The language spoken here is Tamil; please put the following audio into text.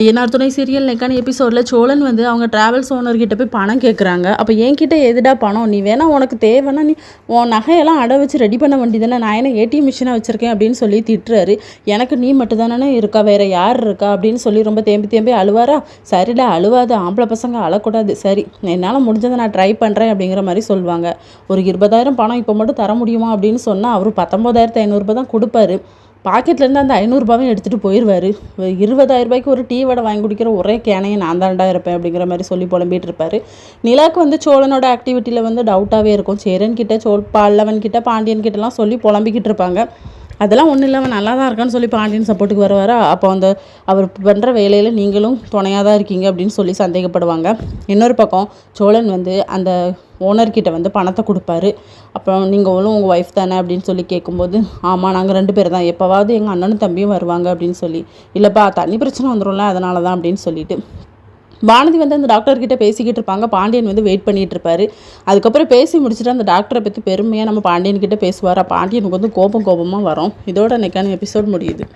என்ஆர் துணை சீரியல் நெக்கான எபிசோடில் சோழன் வந்து அவங்க டிராவல்ஸ் ஓனர்கிட்ட போய் பணம் கேட்குறாங்க. அப்போ என்கிட்ட எதுடா பணம், நீ வேணா உனக்கு தேவைன்னா நீ உன் நகையெல்லாம் அடை வச்சு ரெடி பண்ண வேண்டியதானே, நான் என்ன ஏடிஎம் மிஷினாக வச்சுருக்கேன் அப்படின்னு சொல்லி திட்டுறாரு. எனக்கு நீ மட்டும் தானே இருக்கா, வேறு யார் இருக்கா அப்படின்னு சொல்லி ரொம்ப தேம்பி அழுவாரா. சரிடா அழுவாது, ஆம்பளை பசங்க அழக்கூடாது, சரி என்னால் முடிஞ்சதை நான் ட்ரை பண்ணுறேன் அப்படிங்கிற மாதிரி சொல்லுவாங்க. ஒரு 20,000 பணம் இப்போ மட்டும் தர முடியுமா அப்படின்னு சொன்னால் அவர் 19,500 தான் கொடுப்பாரு. பாக்கெட்லேருந்து அந்த 500 எடுத்துகிட்டு போயிடுவார். 20,000 ரூபாய்க்கு ஒரு டீ வடை வாங்கி குடிக்கிற ஒரே கேனையை நான் தாண்டா இருப்பேன் அப்படிங்கிற மாதிரி சொல்லி புலம்பிகிட்டு இருப்பார். நிலாவுக்கு வந்து சோழனோட ஆக்டிவிட்டியில் வந்து டவுட்டாகவே இருக்கும். சேரன் கிட்ட பல்லவன் கிட்ட பாண்டியன் கிட்டலாம் சொல்லி புலம்பிக்கிட்டு இருப்பாங்க. அதெல்லாம் ஒன்றும் இல்லை, அவன் நல்லா தான் இருக்கான்னு சொல்லி பாண்டியன் சப்போர்ட்டுக்கு வருவாரா. அப்போ அவர் பண்ணுற வேலையில் நீங்களும் துணையாக தான் இருக்கீங்க அப்படின்னு சொல்லி சந்தேகப்படுவாங்க. இன்னொரு பக்கம் சோழன் வந்து அந்த ஓனர்கிட்ட வந்து பணத்தை கொடுப்பாரு. அப்புறம் நீங்களும் உங்கள் ஒய்ஃப் தானே அப்படின்னு சொல்லி கேட்கும்போது, ஆமாம் நாங்கள் 2 பேர் தான், எப்போவாவது எங்கள் அண்ணனும் தம்பியும் வருவாங்க அப்படின்னு சொல்லி, இல்லைப்பா தண்ணி பிரச்சனை வந்துடும்ல அதனால தான் அப்படின்னு சொல்லிட்டு வானதி வந்து அந்த டாக்டர்கிட்ட பேசிக்கிட்டு இருப்பாங்க. பாண்டியன் வந்து வெயிட் பண்ணிகிட்டு இருப்பார். அதுக்கப்புறம் பேசி முடிச்சுட்டு அந்த டாக்டரை பற்றி பெருமையாக நம்ம பாண்டியன்கிட்ட பேசுவார். பாண்டியனுக்கு வந்து கோபமாக வரும். இதோட நெக்கான எபிசோட் முடியுது.